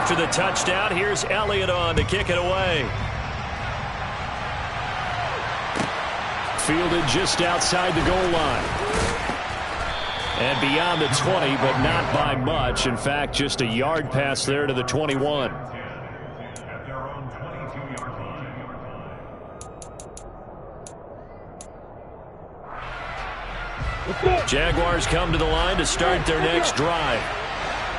after the touchdown. Here's Elliott on to kick it away. Fielded just outside the goal line. And beyond the 20, but not by much. In fact, just a yard pass there to the 21. Jaguars come to the line to start their next drive.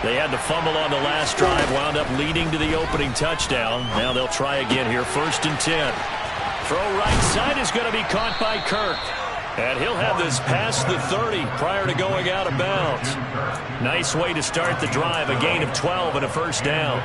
They had the fumble on the last drive, wound up leading to the opening touchdown. Now they'll try again here, 1st and 10. Throw right side is going to be caught by Kirk. And he'll have this past the 30 prior to going out of bounds. Nice way to start the drive, a gain of 12 and a 1st down.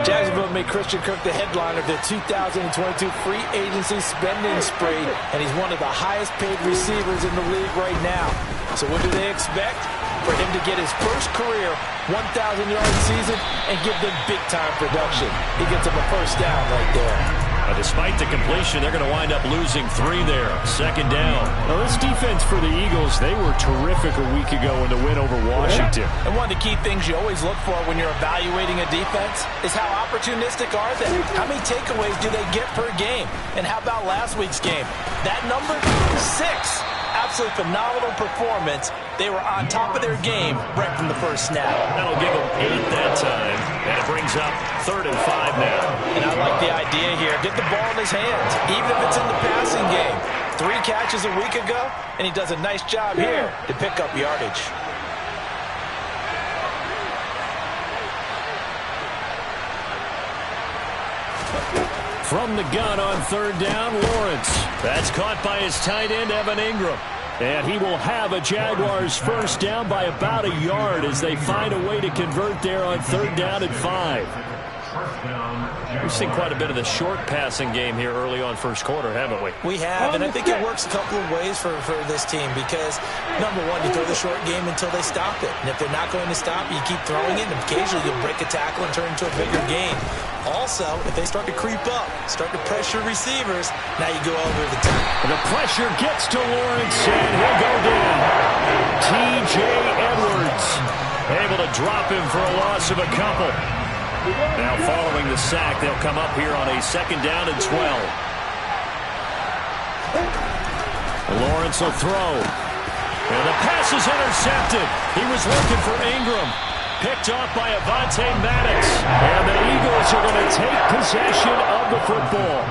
Jacksonville made Christian Kirk the headliner of their 2022 free agency spending spree, and he's one of the highest paid receivers in the league right now. So what do they expect? For him to get his first career 1,000-yard season and give them big-time production. He gets them a 1st down right there. Despite the completion, they're going to wind up losing 3 there. 2nd down. Now, this defense for the Eagles, they were terrific a week ago in the win over Washington. And one of the key things you always look for when you're evaluating a defense is how opportunistic are they? How many takeaways do they get per game? And how about last week's game? That number? 6. Absolutely phenomenal performance. They were on top of their game right from the first snap. That'll give them 8 that time. And it brings up 3rd and 5 now. And I like the idea here. Get the ball in his hands, even if it's in the passing game. 3 catches a week ago, and he does a nice job here to pick up yardage. From the gun on 3rd down, Lawrence. That's caught by his tight end, Evan Ingram. And he will have a Jaguars 1st down by about a yard as they find a way to convert there on 3rd down and 5. We've seen quite a bit of the short passing game here early on 1st quarter, haven't we? We have, and I think it works a couple of ways for this team because, number one, you throw the short game until they stop it. And if they're not going to stop, you keep throwing it, and occasionally you'll break a tackle and turn into a bigger gain. Also, if they start to creep up, start to pressure receivers, now you go over the top. And the pressure gets to Lawrence, and he'll go down. T.J. Edwards able to drop him for a loss of a couple. Now following the sack, they'll come up here on a 2nd down and 12. Lawrence will throw. And the pass is intercepted. He was looking for Ingram. Picked off by Avonte Maddox. And the Eagles are going to take possession of the football.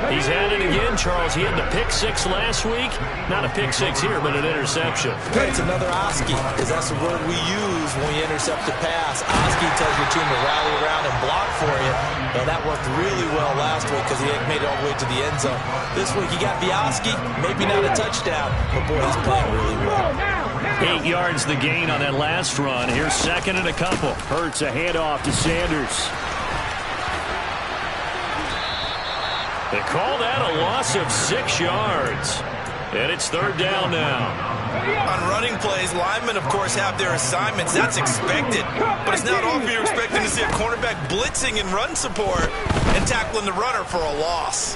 He's had it again, Charles. He had the pick 6 last week. Not a pick 6 here, but an interception. It's another Oski, because that's the word we use when we intercept the pass. Oski tells your team to rally around and block for you. Well, that worked really well last week because he made it all the way to the end zone. This week, you got Oski, maybe not a touchdown, but boy, he's playing really well. 8 yards the gain on that last run. Here's 2nd and a couple. Hurts a handoff to Sanders. They call that a loss of 6 yards. And it's 3rd down now. On running plays, linemen, of course, have their assignments. That's expected. But it's not often you're expecting to see a cornerback blitzing in run support and tackling the runner for a loss.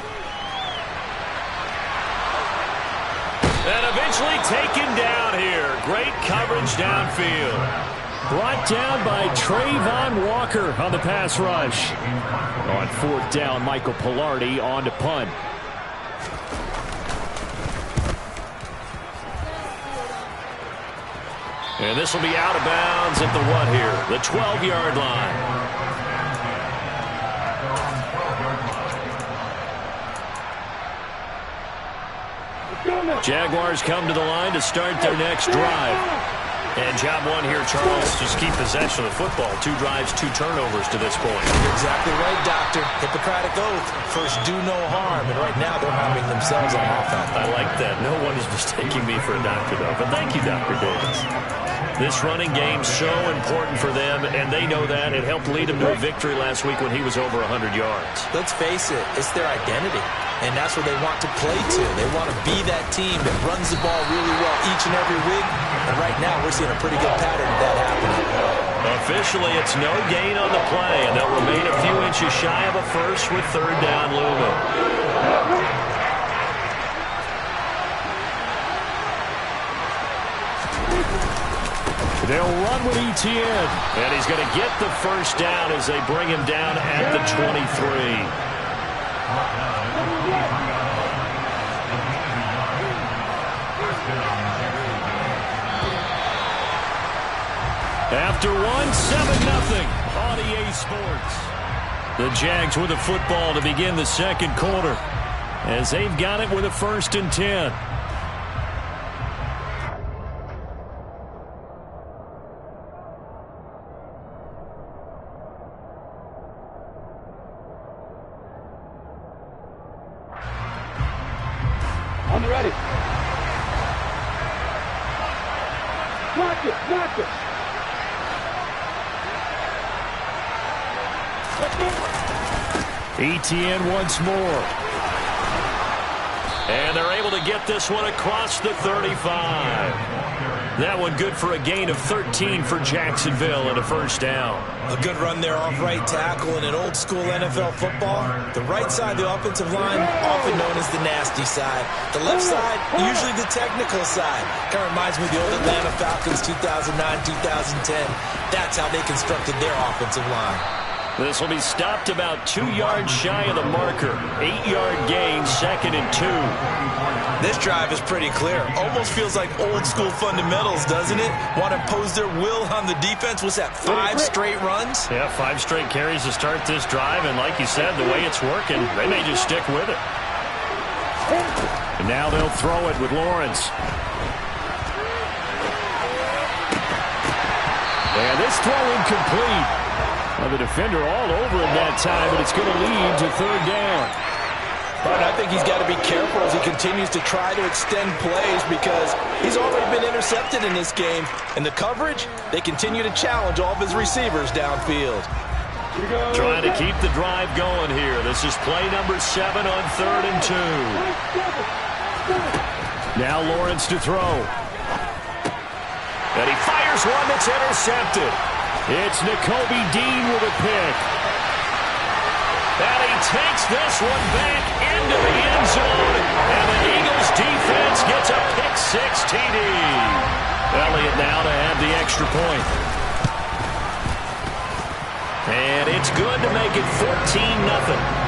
And eventually taken down here. Great coverage downfield. Brought down by Trayvon Walker on the pass rush. On 4th down, Michael Pilardi on to punt. And this will be out of bounds at the what here? The 12-yard line. Jaguars come to the line to start their next drive. And job one here, Charles, just keep possession of the football. 2 drives, 2 turnovers to this point. You're exactly right, Doctor. Hippocratic oath. First, do no harm. And right now, they're harming themselves on offense. I like that. No one is mistaking me for a doctor, though. But thank you, Dr. Davis. This running game so important for them, and they know that. It helped lead them to a victory last week when he was over 100 yards. Let's face it, it's their identity. And that's where they want to play to. They want to be that team that runs the ball really well each and every week. And right now, we're seeing a pretty good pattern of that happening. Officially, it's no gain on the play, and they'll remain a few inches shy of a first with 3rd down looming. They'll run with ETN. And he's going to get the first down as they bring him down at the 23. After 7-0 on EA Sports. The Jags with the football to begin the second quarter as they've got it with a 1st and 10. On the ready. Knock it, knock it. ETN once more. And they're able to get this one across the 35. That one good for a gain of 13 for Jacksonville and a first down. A good run there off right tackle in an old school NFL football. The right side of the offensive line, often known as the nasty side. The left side, usually the technical side. Kind of reminds me of the old Atlanta Falcons 2009-2010. That's how they constructed their offensive line. This will be stopped about 2 yards shy of the marker. 8-yard gain, 2nd and 2. This drive is pretty clear. Almost feels like old school fundamentals, doesn't it? Want to impose their will on the defense. Was that 5 straight runs? Yeah, 5 straight carries to start this drive. And like you said, the way it's working, they may just stick with it. And now they'll throw it with Lawrence. And this throw incomplete. Well, the defender all over him that time, but it's going to lead to 3rd down. But I think he's got to be careful as he continues to try to extend plays because he's already been intercepted in this game. And the coverage, they continue to challenge all of his receivers downfield. Trying to keep the drive going here. This is play number 7 on 3rd and 2. Now Lawrence to throw. And he fires one that's intercepted. It's Nakobe Dean with a pick. And he takes this one back into the end zone. And the Eagles defense gets a pick-6 TD. Elliott now to have the extra point. And it's good to make it 14-0.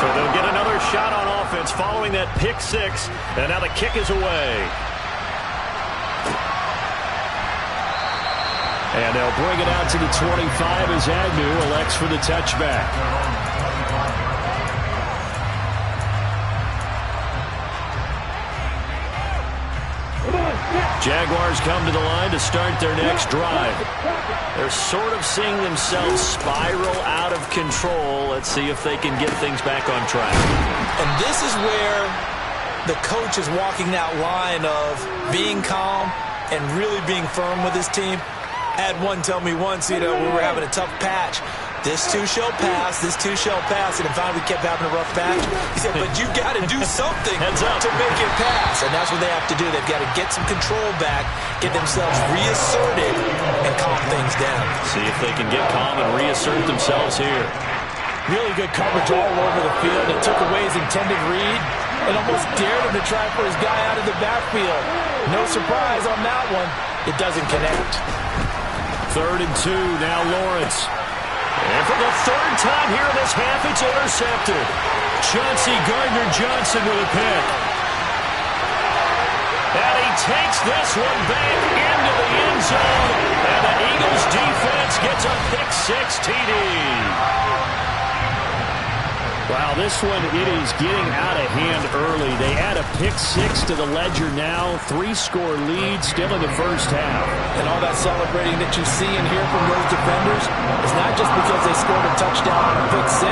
So they'll get another shot on offense following that pick-6, and now the kick is away. And they'll bring it out to the 25 as Agnew elects for the touchback. Jaguars come to the line to start their next drive. They're sort of seeing themselves spiral out of control. Let's see if they can get things back on track. And this is where the coach is walking that line of being calm and really being firm with his team. I had one tell me once, we were having a tough patch. This too shall pass, this too shall pass. And finally we kept having a rough patch. He said, but you got to do something to make it pass. And that's what they have to do. They've got to get some control back, get themselves reasserted, and calm things down. See if they can get calm and reassert themselves here. Really good coverage all over the field. It took away his intended read and almost dared him to try for his guy out of the backfield. No surprise on that one. It doesn't connect. 3rd and 2, now Lawrence. And for the 3rd time here in this half, it's intercepted. Chauncey Gardner-Johnson with a pick. And he takes this one back into the end zone. And the Eagles defense gets a pick-6 TD. Wow, this one, it is getting out of hand early. They add a pick-6 to the ledger now. 3-score lead still in the first half. And all that celebrating that you see and hear from those defenders is not just because they scored a touchdown on a pick-6.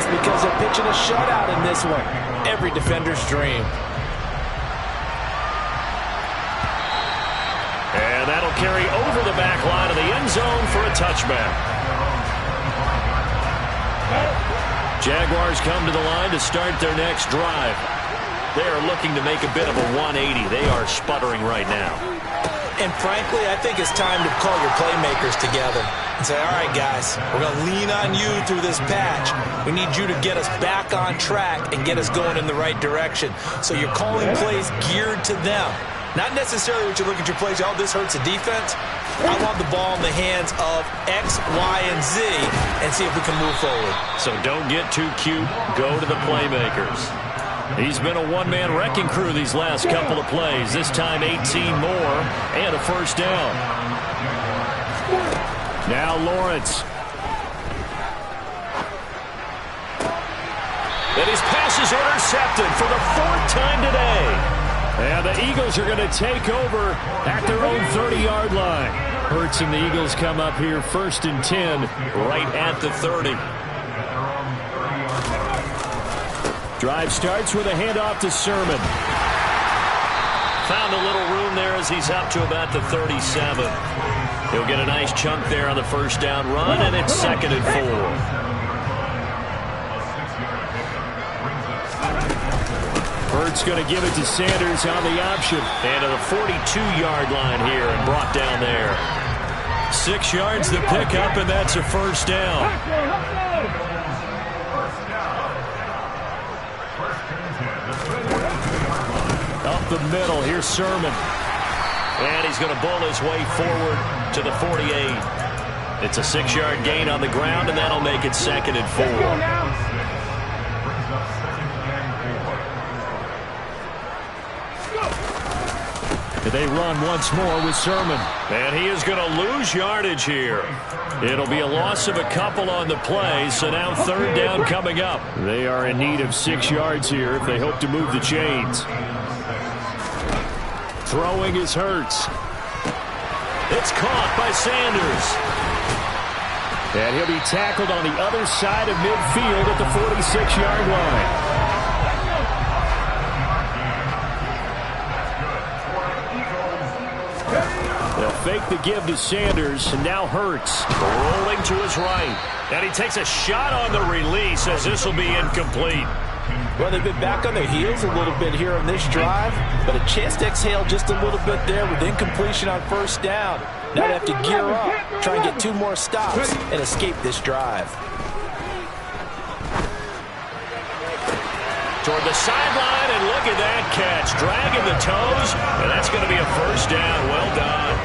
It's because they're pitching a shutout in this one. Every defender's dream. And that'll carry over the back line of the end zone for a touchback. Jaguars come to the line to start their next drive. They are looking to make a bit of a 180. They are sputtering right now. And frankly, I think it's time to call your playmakers together. and say, all right, guys, we're going to lean on you through this patch. We need you to get us back on track and get us going in the right direction. So you're calling plays geared to them. Not necessarily what you look at your plays, oh, this hurts the defense. I want the ball in the hands of X, Y, and Z and see if we can move forward. So don't get too cute. Go to the playmakers. He's been a one-man wrecking crew these last couple of plays. This time 18 more and a first down. Now Lawrence. And his pass is intercepted for the 4th time today. And the Eagles are going to take over at their own 30-yard line. Hurts and the Eagles come up here 1st and 10 right at the 30. Drive starts with a handoff to Sermon. Found a little room there as he's up to about the 37. He'll get a nice chunk there on the first down run, and it's 2nd and 4. Hurts going to give it to Sanders on the option. And to the 42-yard line here and brought down there. 6 yards to pick up, and that's a first down. Up the middle, here's Sermon. And he's going to bull his way forward to the 48. It's a 6-yard gain on the ground, and that'll make it 2nd and 4. They run once more with Sermon. And he is going to lose yardage here. It'll be a loss of a couple on the play, so now 3rd down coming up. They are in need of 6 yards here if they hope to move the chains. Throwing is Hurts. It's caught by Sanders. And he'll be tackled on the other side of midfield at the 46-yard line. They'll fake the give to Sanders, and now Hurts rolling to his right. And he takes a shot on the release as this will be incomplete. Well, they've been back on their heels a little bit here on this drive, but a chance to exhale just a little bit there with incompletion on first down. Now they have to gear up, try and get 2 more stops, and escape this drive. Toward the sideline, and look at that catch. Dragging the toes, and that's going to be a first down. Well done.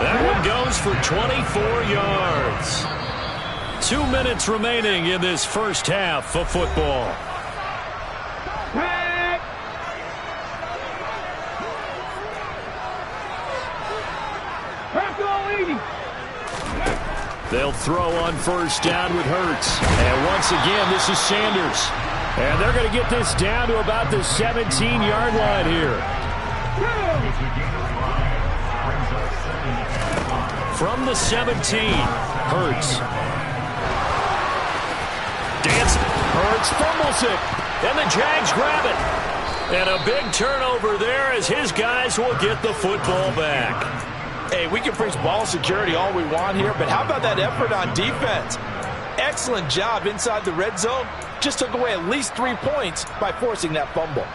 That one goes for 24 yards. 2 minutes remaining in this first half of football. They'll throw on first down with Hurts. And once again, this is Sanders. And they're going to get this down to about the 17-yard line here. From the 17, Hurts. Dancing. Hurts fumbles it. And the Jags grab it. And a big turnover there as his guys will get the football back. Hey, we can preach ball security all we want here, but how about that effort on defense? Excellent job inside the red zone. Just took away at least 3 points by forcing that fumble.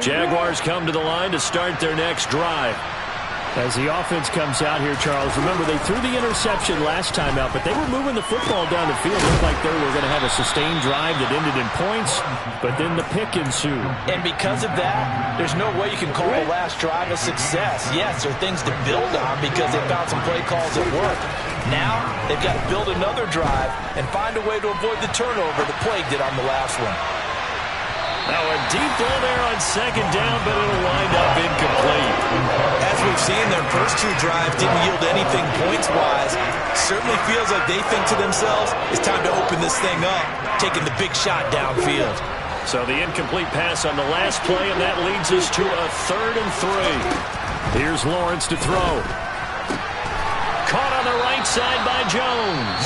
Jaguars come to the line to start their next drive. As the offense comes out here, Charles, remember they threw the interception last time out, but they were moving the football down the field. It looked like they were going to have a sustained drive that ended in points, but then the pick ensued. And because of that, there's no way you can call the last drive a success. Yes, there are things to build on because they found some play calls that work. Now, they've got to build another drive and find a way to avoid the turnover that plagued it on the last one. Now a deep ball there on second down, but it'll wind up incomplete. As we've seen, their first 2 drives didn't yield anything points-wise. Certainly feels like they think to themselves, it's time to open this thing up, taking the big shot downfield. So the incomplete pass on the last play, and that leads us to a 3rd and 3. Here's Lawrence to throw. Caught on the right side by Jones.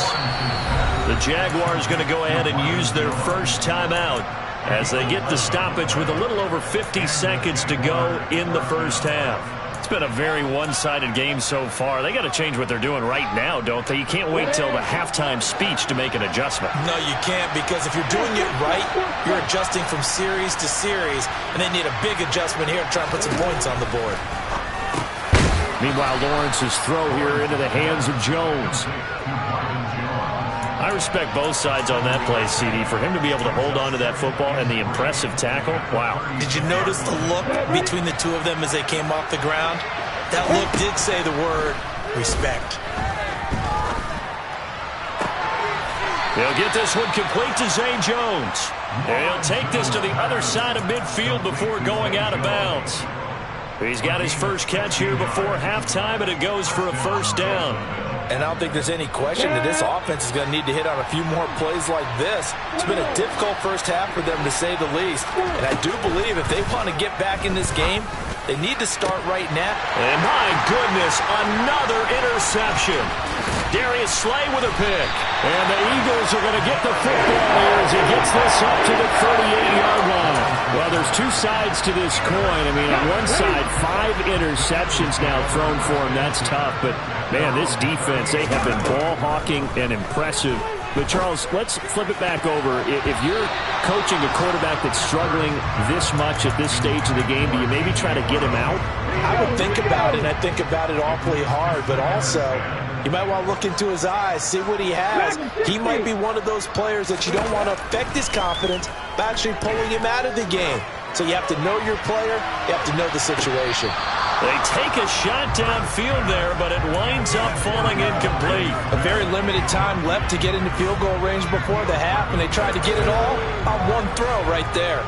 The Jaguars going to go ahead and use their first timeout as they get the stoppage with a little over 50 seconds to go in the first half. It's been a very one-sided game so far. They got to change what they're doing right now, don't they? You can't wait till the halftime speech to make an adjustment. No, you can't, because if you're doing it right, you're adjusting from series to series, and they need a big adjustment here to try and put some points on the board. Meanwhile, Lawrence's throw here into the hands of Jones. I respect both sides on that play, CD. For him to be able to hold on to that football and the impressive tackle, wow. Did you notice the look between the two of them as they came off the ground? That look did say the word respect. They'll get this one complete to Zay Jones. And he'll take this to the other side of midfield before going out of bounds. He's got his first catch here before halftime, and it goes for a first down. And I don't think there's any question that this offense is going to need to hit on a few more plays like this. It's been a difficult first half for them, to say the least. And I do believe if they want to get back in this game, they need to start right now. And my goodness, another interception. Darius Slay with a pick. And the Eagles are going to get the football here as he gets this up to the 38-yard line. Well, there's two sides to this coin. I mean, on one side, 5 interceptions now thrown for him. That's tough. But, man, this defense, they have been ball hawking and impressive. But, Charles, let's flip it back over. If you're coaching a quarterback that's struggling this much at this stage of the game, do you maybe try to get him out? I would think about it, and I think about it awfully hard. But also, you might want to look into his eyes, see what he has. He might be one of those players that you don't want to affect his confidence by actually pulling him out of the game. So you have to know your player. You have to know the situation. They take a shot downfield there, but it winds up falling incomplete. A very limited time left to get into field goal range before the half, and they tried to get it all on one throw right there.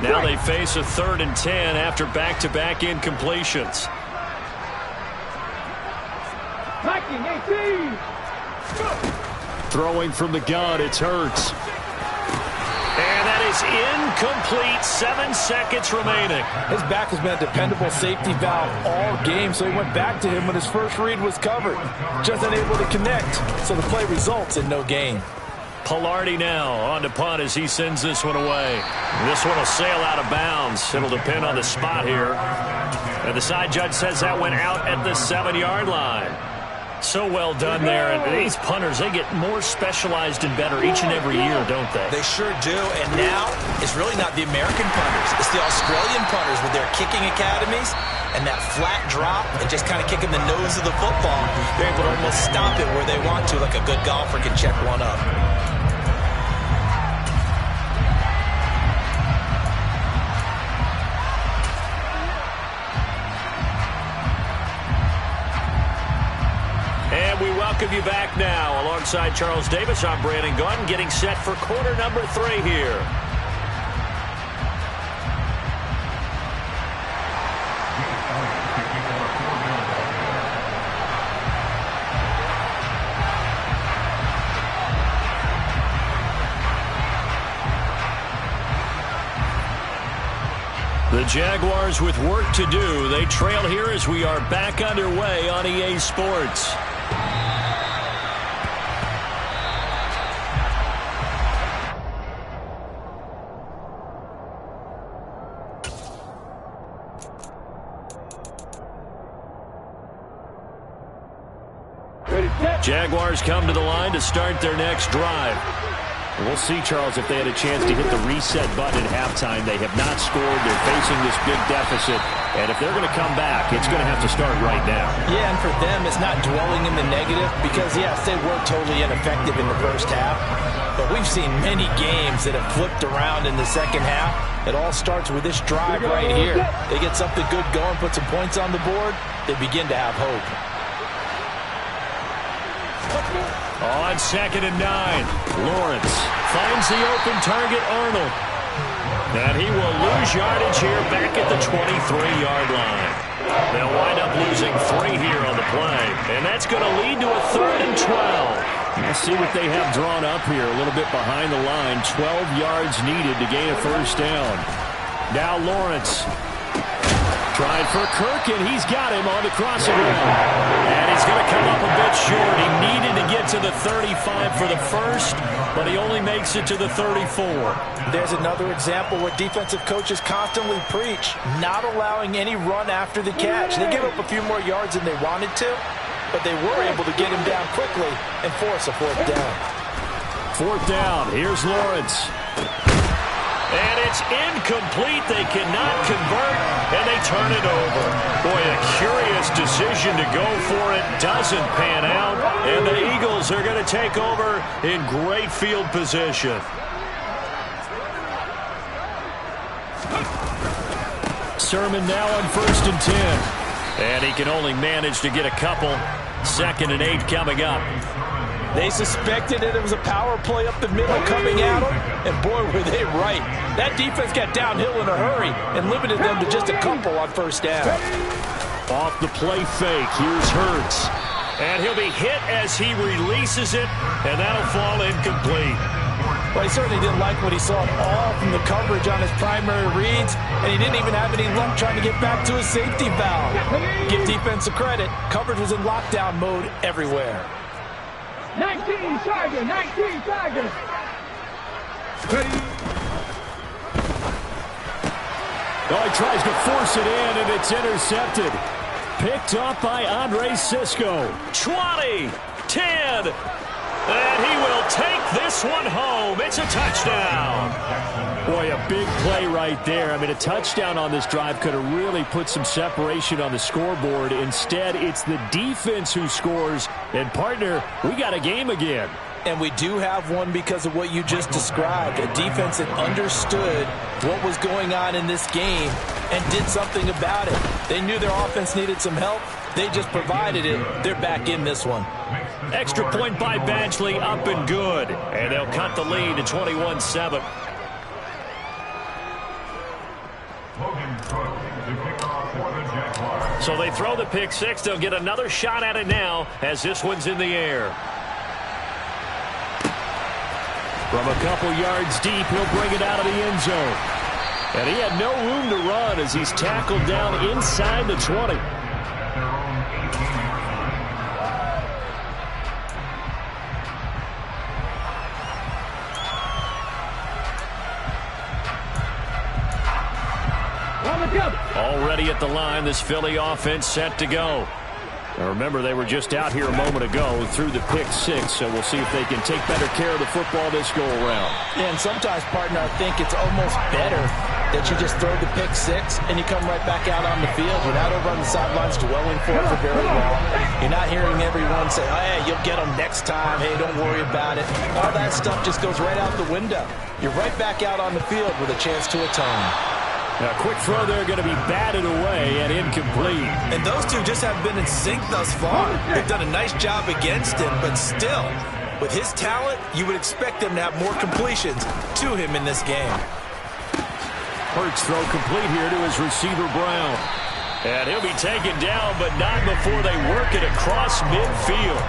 Now they face a 3rd and 10 after back-to-back incompletions. Throwing from the gun, it's Hurts. And that is incomplete. 7 seconds remaining. His back has been a dependable safety valve all game, so he went back to him when his first read was covered. Just unable to connect, so the play results in no gain. Pilardi now on to punt as he sends this one away. This one will sail out of bounds. It'll depend on the spot here. And the side judge says that went out at the 7-yard line. So well done there. And these punters, they get more specialized and better each and every year, don't they? They sure do. And now it's really not the American punters. It's the Australian punters with their kicking academies and that flat drop and just kind of kicking the nose of the football. They're able to almost stop it where they want to, like a good golfer can check one up. And we welcome you back now. Alongside Charles Davis, I'm Brandon Gunn, getting set for quarter number 3 here. The Jaguars with work to do. They trail here as we are back underway on EA Sports. Jaguars come to the line to start their next drive. We'll see, Charles, if they had a chance to hit the reset button at halftime. They have not scored. They're facing this big deficit. And if they're going to come back, it's going to have to start right now. Yeah, and for them, it's not dwelling in the negative because, yes, they were totally ineffective in the first half. But we've seen many games that have flipped around in the second half. It all starts with this drive right here. They get something good going, put some points on the board, they begin to have hope. On 2nd and 9, Lawrence finds the open target, Arnold. And he will lose yardage here back at the 23-yard line. They'll wind up losing 3 here on the play. And that's going to lead to a 3rd and 12. Let's see what they have drawn up here. A little bit behind the line. 12 yards needed to gain a first down. Now Lawrence. Tried for Kirk, and he's got him on the crossing route. And he's going to come up a bit short. He needed to get to the 35 for the first, but he only makes it to the 34. There's another example where defensive coaches constantly preach, not allowing any run after the catch. They gave up a few more yards than they wanted to, but they were able to get him down quickly and force a 4th down. 4th down. Here's Lawrence. And it's incomplete. They cannot convert, and they turn it over. Boy, a curious decision to go for it. Doesn't pan out, and the Eagles are going to take over in great field position. Sermon now on 1st and 10. And he can only manage to get a couple. 2nd and 8 coming up. They suspected that it was a power play up the middle coming at them, and boy, were they right. That defense got downhill in a hurry and limited them to just a couple on 1st down. Off the play fake, here's Hurts. And he'll be hit as he releases it, and that'll fall incomplete. Well, he certainly didn't like what he saw at all from the coverage on his primary reads, and he didn't even have any luck trying to get back to his safety valve. Give defense a credit. Coverage was in lockdown mode everywhere. 19 Chargers, 19 Chargers. Oh, he tries to force it in, and it's intercepted. Picked off by Andre Sisco. 20, 10, and he will take this one home. It's a touchdown. Boy, a big play right there. I mean, a touchdown on this drive could have really put some separation on the scoreboard. Instead, it's the defense who scores. And, partner, we got a game again. And we do have one because of what you just described. A defense that understood what was going on in this game and did something about it. They knew their offense needed some help. They just provided it. They're back in this one. Extra point by Badgley, up and good. And they'll cut the lead to 21-7. So they throw the pick six. They'll get another shot at it now as this one's in the air. From a couple yards deep, he'll bring it out of the end zone. And he had no room to run as he's tackled down inside the 20. Already at the line, this Philly offense set to go. Now remember, they were just out here a moment ago through the pick six, so we'll see if they can take better care of the football this go-around. Yeah, and sometimes, partner, I think it's almost better that you just throw the pick six and you come right back out on the field. You're not over on the sidelines dwelling for it for very long. You're not hearing everyone say, oh, hey, you'll get them next time. Hey, don't worry about it. All that stuff just goes right out the window. You're right back out on the field with a chance to atone. A quick throw there going to be batted away and incomplete. And those two just haven't been in sync thus far. They've done a nice job against him, but still, with his talent, you would expect them to have more completions to him in this game. Hurts throw complete here to his receiver, Brown. And he'll be taken down, but not before they work it across midfield.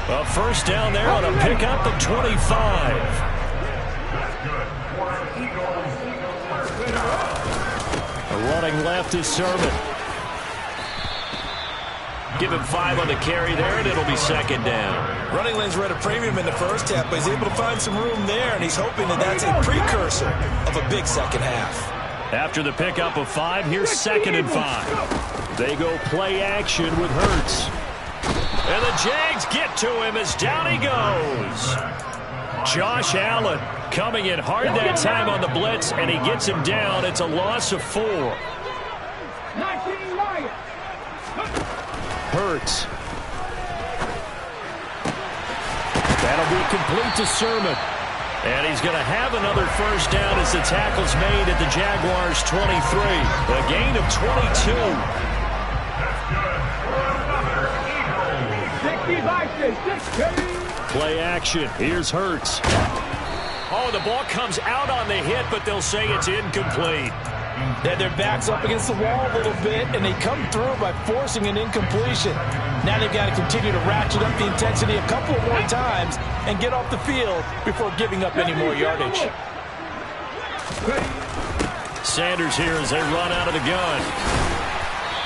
A first down there on a pickup of 25. Running left is Sermon. Give him 5 on the carry there, and it'll be second down. Running lanes were at a premium in the first half, but he's able to find some room there, and he's hoping that that's a precursor of a big second half. After the pickup of 5, here's 2nd and 5. They go play action with Hurts. And the Jags get to him as down he goes. Josh Allen coming in hard that time on the blitz, and he gets him down. It's a loss of 4. Hurts. That'll be complete to Sermon. And he's going to have another first down as the tackle's made at the Jaguars' 23. A gain of 22. 60. Play action. Here's Hurts. Oh, the ball comes out on the hit, but they'll say it's incomplete. They had their backs up against the wall a little bit, and they come through by forcing an incompletion. Now they've got to continue to ratchet up the intensity a couple more times and get off the field before giving up any more yardage. Sanders here as they run out of the gun.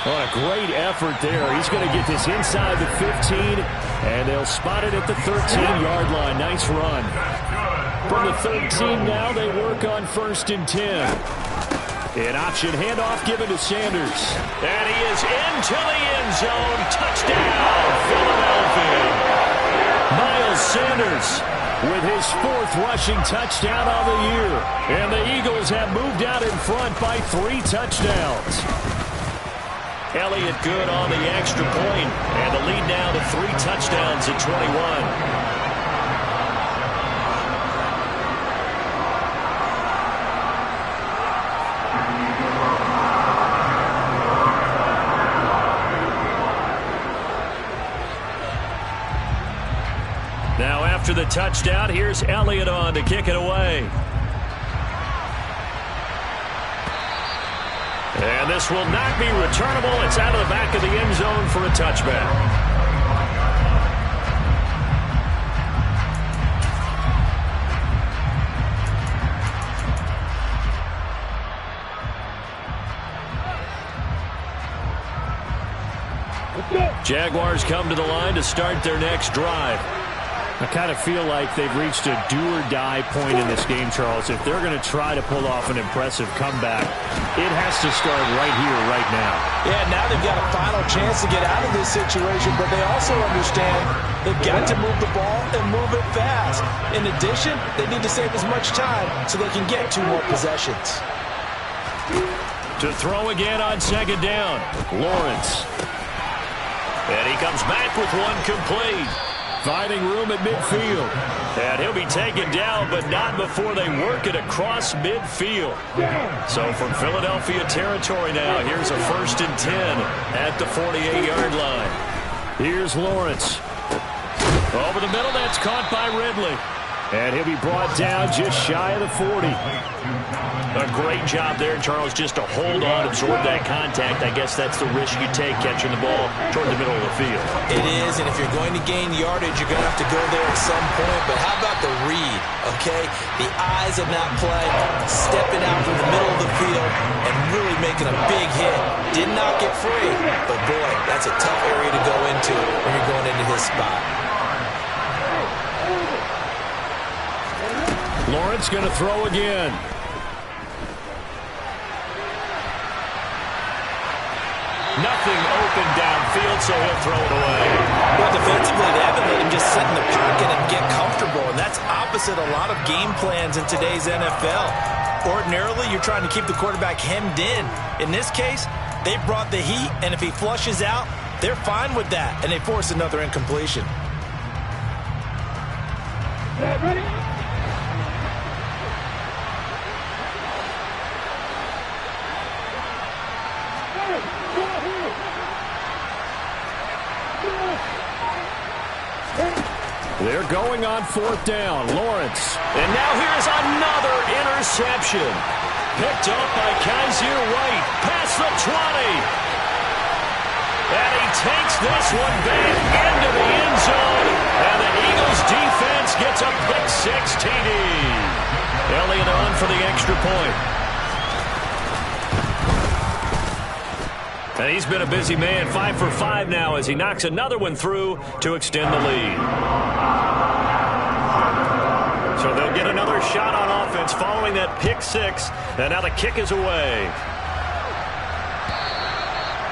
What a great effort there. He's going to get this inside the 15, and they'll spot it at the 13-yard line. Nice run. From the 13 now, they work on 1st and 10. An option handoff given to Sanders. And he is into the end zone. Touchdown, Philadelphia. Miles Sanders with his 4th rushing touchdown on the year. And the Eagles have moved out in front by 3 touchdowns. Elliott good on the extra point, and the lead now to 3 touchdowns at 21. Now after the touchdown, here's Elliott on to kick it away. And this will not be returnable. It's out of the back of the end zone for a touchback. Jaguars come to the line to start their next drive. I kind of feel like they've reached a do-or-die point in this game, Charles. If they're going to try to pull off an impressive comeback, it has to start right here, right now. Yeah, now they've got a final chance to get out of this situation, but they also understand they've got to move the ball and move it fast. In addition, they need to save as much time so they can get 2 more possessions. To throw again on 2nd down, Lawrence. And he comes back with one complete. Finding room at midfield. And he'll be taken down, but not before they work it across midfield. So from Philadelphia territory now, here's a 1st and 10 at the 48-yard line. Here's Lawrence. Over the middle, that's caught by Ridley. And he'll be brought down just shy of the 40. A great job there, Charles, just to hold on, absorb that contact. I guess that's the risk you take catching the ball toward the middle of the field. It is, and if you're going to gain yardage, you're going to have to go there at some point. But how about the read, okay? The eyes of that play, stepping out from the middle of the field and really making a big hit. Did not get free, but boy, that's a tough area to go into when you're going into his spot. Lawrence going to throw again. Nothing open downfield, so he'll throw it away. Well, defensively, they haven't let him just sit in the pocket and get comfortable, and that's opposite a lot of game plans in today's NFL. Ordinarily, you're trying to keep the quarterback hemmed in. In this case, they brought the heat, and if he flushes out, they're fine with that, and they force another incompletion. Ready? They're going on 4th down. Lawrence. And now here's another interception. Picked up by Kaiser White. Past the 20. And he takes this one back into the end zone. And the Eagles defense gets a pick 6 TD. Elliott on for the extra point. And he's been a busy man, 5 for 5 now as he knocks another one through to extend the lead. So they'll get another shot on offense following that pick 6. And now the kick is away.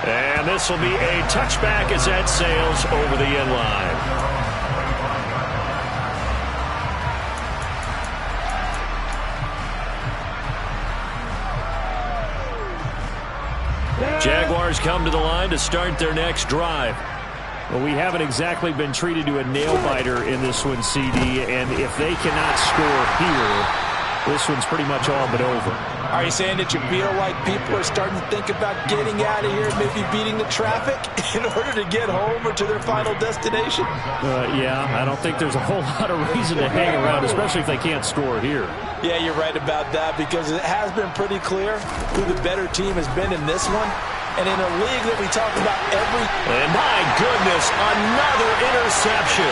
And this will be a touchback as that sails over the end line. Jaguars come to the line to start their next drive. Well, we haven't exactly been treated to a nail-biter in this one, CD, and if they cannot score here, this one's pretty much all but over. Are you saying that you feel like people are starting to think about getting out of here, maybe beating the traffic in order to get home or to their final destination? Yeah, I don't think there's a whole lot of reason to hang around, especially if they can't score here. Yeah, you're right about that because it has been pretty clear who the better team has been in this one. And in a league that we talk about every... And my goodness, another interception.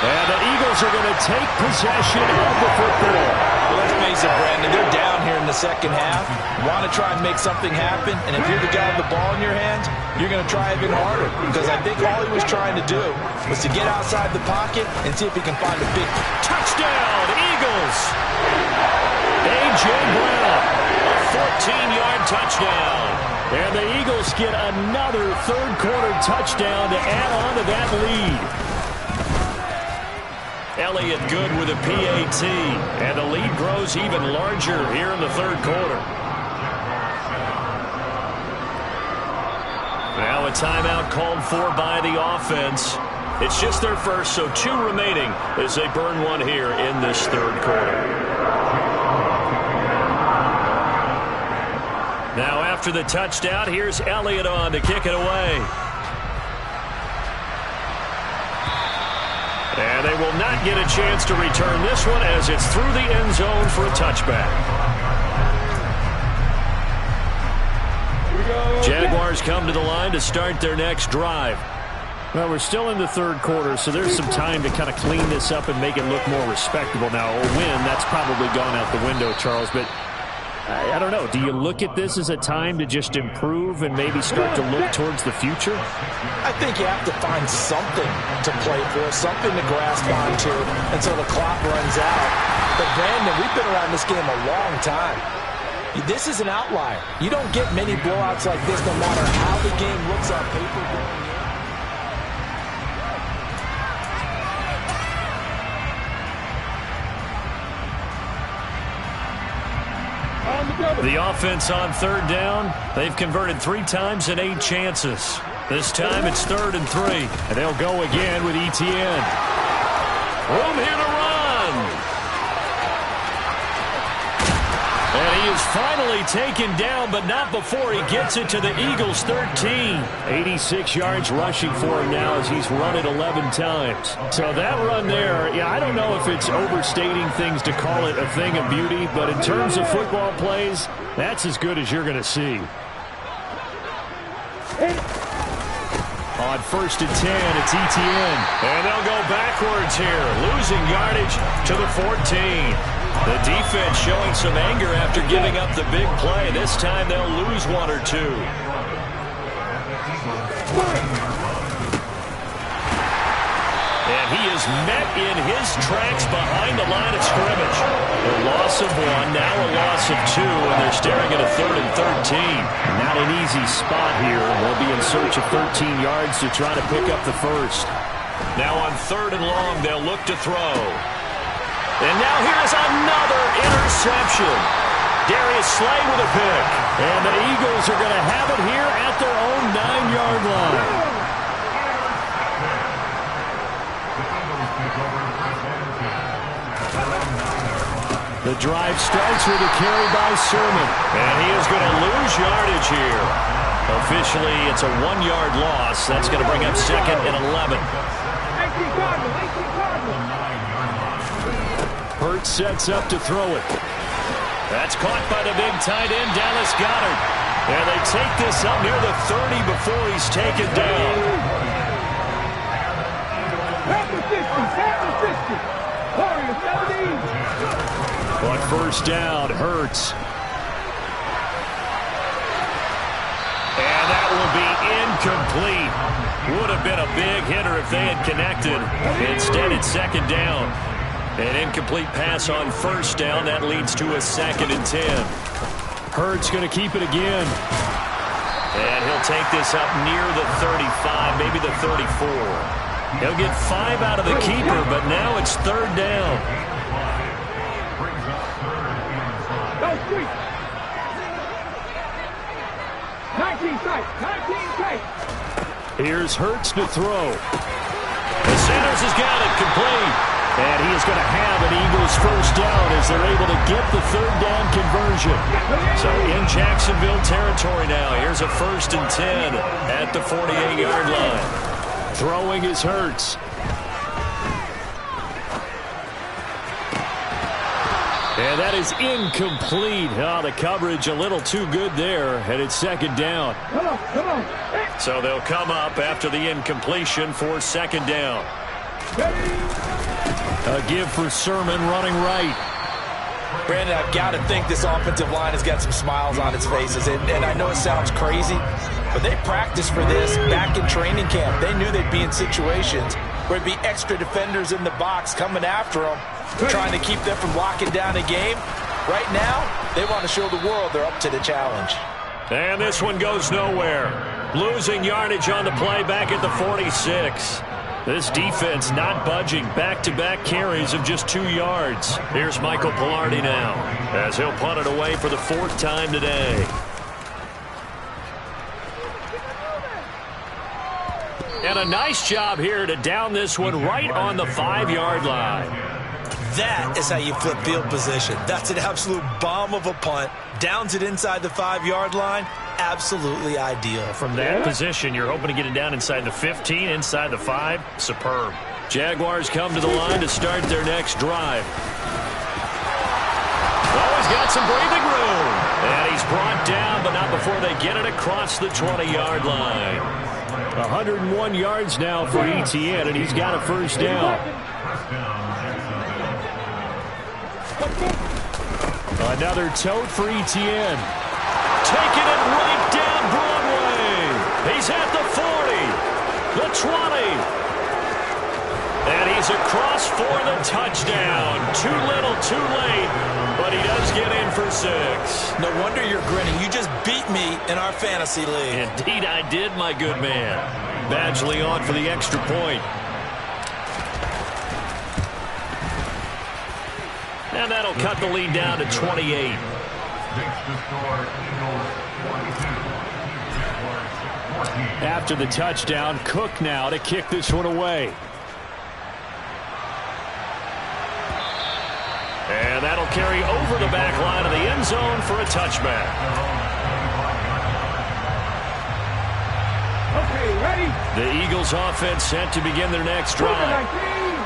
And the Eagles are going to take possession of the football. Well, let's face it, Brandon, they're down here in the second half. Want to try and make something happen, and if you're the guy with the ball in your hands, you're going to try even harder. Because I think all he was trying to do was to get outside the pocket and see if he can find a big touchdown, Eagles. A.J. Brown, a 14-yard touchdown. And the Eagles get another third-quarter touchdown to add on to that lead. Elliott good with a PAT. And the lead grows even larger here in the third quarter. Now a timeout called for by the offense. It's just their first, so 2 remaining as they burn one here in this third quarter. Now after the touchdown, here's Elliott on to kick it away. And they will not get a chance to return this one as it's through the end zone for a touchback. Jaguars come to the line to start their next drive. Well, we're still in the third quarter, so there's some time to kind of clean this up and make it look more respectable. Now, a win, that's probably gone out the window, Charles, but I don't know. Do you look at this as a time to just improve and maybe start to look towards the future? I think you have to find something to play for, something to grasp onto until the clock runs out. But, Brandon, we've been around this game a long time. This is an outlier. You don't get many blowouts like this no matter how the game looks on paper going in. The offense on third down, they've converted 3 times in 8 chances. This time it's 3rd and 3. And they'll go again with ETN. Room here to run. And he is finally taken down, but not before he gets it to the Eagles' 13. 86 yards rushing for him now as he's run it 11 times. So that run there, yeah, I don't know if it's overstating things to call it a thing of beauty, but in terms of football plays, that's as good as you're going to see. On 1st and 10, it's ETN. And they'll go backwards here, losing yardage to the 14. The defense showing some anger after giving up the big play. This time they'll lose 1 or 2. And he is met in his tracks behind the line of scrimmage. A loss of 1, now a loss of 2, and they're staring at a 3rd and 13. Not an easy spot here. They'll be in search of 13 yards to try to pick up the first. Now on 3rd and long, they'll look to throw. And now here's another interception. Darius Slay with a pick. And the Eagles are going to have it here at their own 9-yard line. The drive starts with a carry by Sermon. And he is going to lose yardage here. Officially, it's a 1-yard loss. That's going to bring up 2nd and 11. Hurts sets up to throw it. That's caught by the big tight end, Dallas Goedert. And they take this up near the 30 before he's taken down. On 1st down, Hurts. And that will be incomplete. Would have been a big hitter if they had connected. Instead, it's 2nd down. An incomplete pass on 1st down. That leads to a 2nd and 10. Hurts going to keep it again. And he'll take this up near the 35, maybe the 34. He'll get 5 out of the keeper, but now it's 3rd down. Here's Hurts to throw. Sanders has got it complete. And he is going to have an Eagles 1st down as they're able to get the 3rd down conversion. So in Jacksonville territory now. Here's a 1st and 10 at the 48-yard line. Throwing is Hurts. And that is incomplete. Oh, the coverage a little too good there, and it's 2nd down. Come on. So they'll come up after the incompletion for 2nd down. A give for Sermon running right. Brandon, I've got to think this offensive line has got some smiles on its faces. And I know it sounds crazy, but they practiced for this back in training camp. They knew they'd be in situations where there'd be extra defenders in the box coming after them, trying to keep them from locking down a game. Right now, they want to show the world they're up to the challenge. And this one goes nowhere. Losing yardage on the play back at the 46. This defense not budging. Back-to-back carries of just 2 yards. Here's Michael Pilardi now as he'll punt it away for the 4th time today. And a nice job here to down this one right on the 5-yard line. That is how you flip field position. That's an absolute bomb of a punt. Downs it inside the 5-yard line. Absolutely ideal. From that position, you're hoping to get it down inside the 15, inside the 5. Superb. Jaguars come to the line to start their next drive. Oh, he's got some breathing room. And he's brought down, but not before they get it across the 20-yard line. 101 yards now for ETN, and he's got a first down. Another tote for ETN. Taking it right down Broadway. He's at the 40, the 20. And he's across for the touchdown. Too little, too late, but he does get in for 6. No wonder you're grinning. You just beat me in our fantasy league. Indeed I did, my good man. Badgley on for the extra point. And that'll cut the lead down to 28. After the touchdown, Cook now to kick this one away. And that'll carry over the back line of the end zone for a touchback. Okay, ready? The Eagles offense set to begin their next drive.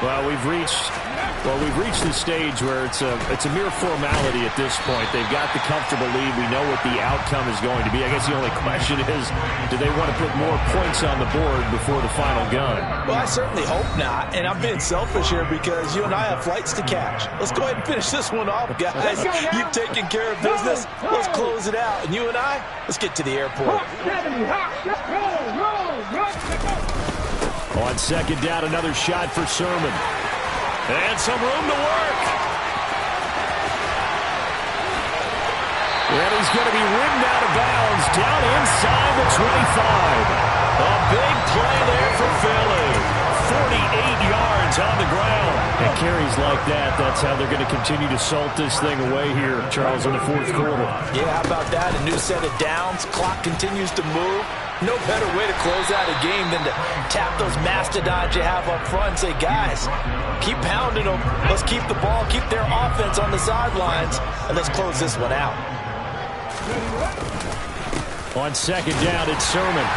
Well, we've reached the stage where it's a mere formality at this point. They've got the comfortable lead. We know what the outcome is going to be. I guess the only question is, do they want to put more points on the board before the final gun? Well, I certainly hope not. And I'm being selfish here because you and I have flights to catch. Let's go ahead and finish this one off, guys. You've taken care of business. Let's close it out. And you and I, let's get to the airport. On second down, another shot for Sermon. And some room to work. And he's going to be ridden out of bounds down inside the 25. A big play there for Philly. 48 yards on the ground. And carries like that, that's how they're going to continue to salt this thing away here, Charles, in the 4th quarter. Yeah, how about that? A new set of downs. Clock continues to move. No better way to close out a game than to tap those mastodons you have up front and say, guys, keep pounding them. Let's keep the ball, keep their offense on the sidelines, and let's close this one out. On second down, it's Sermon.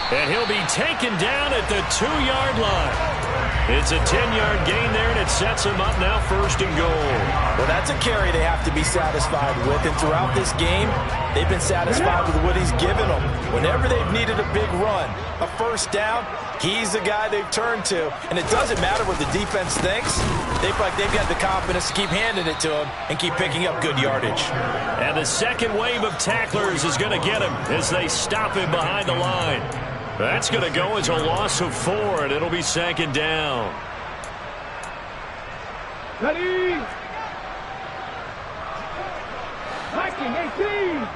And he'll be taken down at the 2-yard line. It's a 10-yard gain there, and it sets him up now 1st and goal. Well, that's a carry they have to be satisfied with. And throughout this game, they've been satisfied with what he's given them. Whenever they've needed a big run, a first down, he's the guy they've turned to. And it doesn't matter what the defense thinks. They feel like they've got the confidence to keep handing it to him and keep picking up good yardage. And the second wave of tacklers is going to get him as they stop him behind the line. That's going to go as a loss of 4, and it'll be 2nd down. Ready? 1918.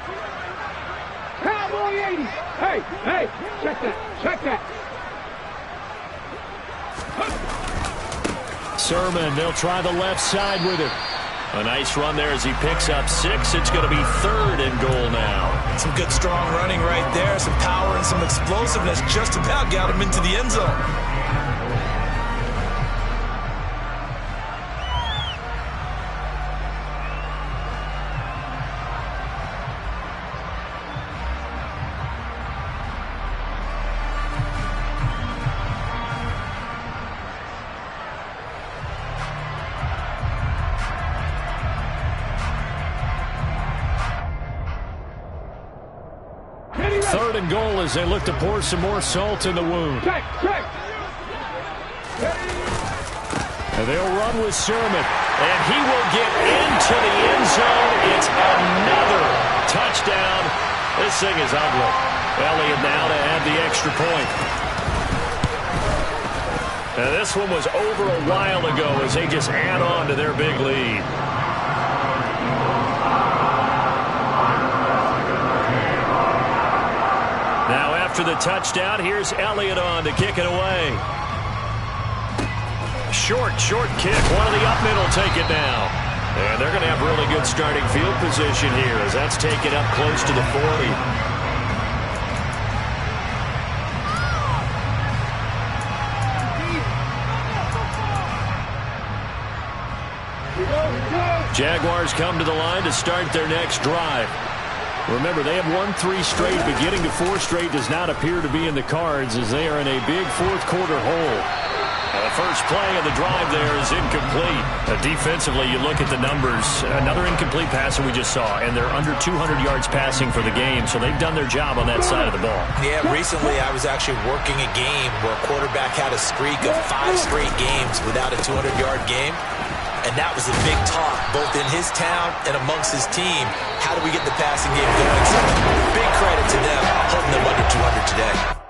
Cowboy 80. Hey, check that. Sermon, they'll try the left side with it. A nice run there as he picks up 6. It's going to be 3rd and goal now. Some good strong running right there. Some power and some explosiveness. Just about got him into the end zone. Third and goal as they look to pour some more salt in the wound. Check. And they'll run with Sermon. And he will get into the end zone. It's another touchdown. This thing is ugly. Elliott now to add the extra point. Now this one was over a while ago as they just add on to their big lead. Now after the touchdown. Here's Elliott on to kick it away. Short kick. One of the up middle take it now. And they're going to have really good starting field position here as that's taken up close to the 40. Jaguars come to the line to start their next drive. Remember, they have won 3 straight, but getting to 4 straight does not appear to be in the cards as they are in a big fourth quarter hole. The first play of the drive there is incomplete. Defensively, you look at the numbers. Another incomplete pass that we just saw, and they're under 200 yards passing for the game, so they've done their job on that side of the ball. Yeah, recently I was actually working a game where a quarterback had a streak of 5 straight games without a 200-yard game. And that was a big talk, both in his town and amongst his team. How do we get the passing game going? So big credit to them, holding them under 200 today.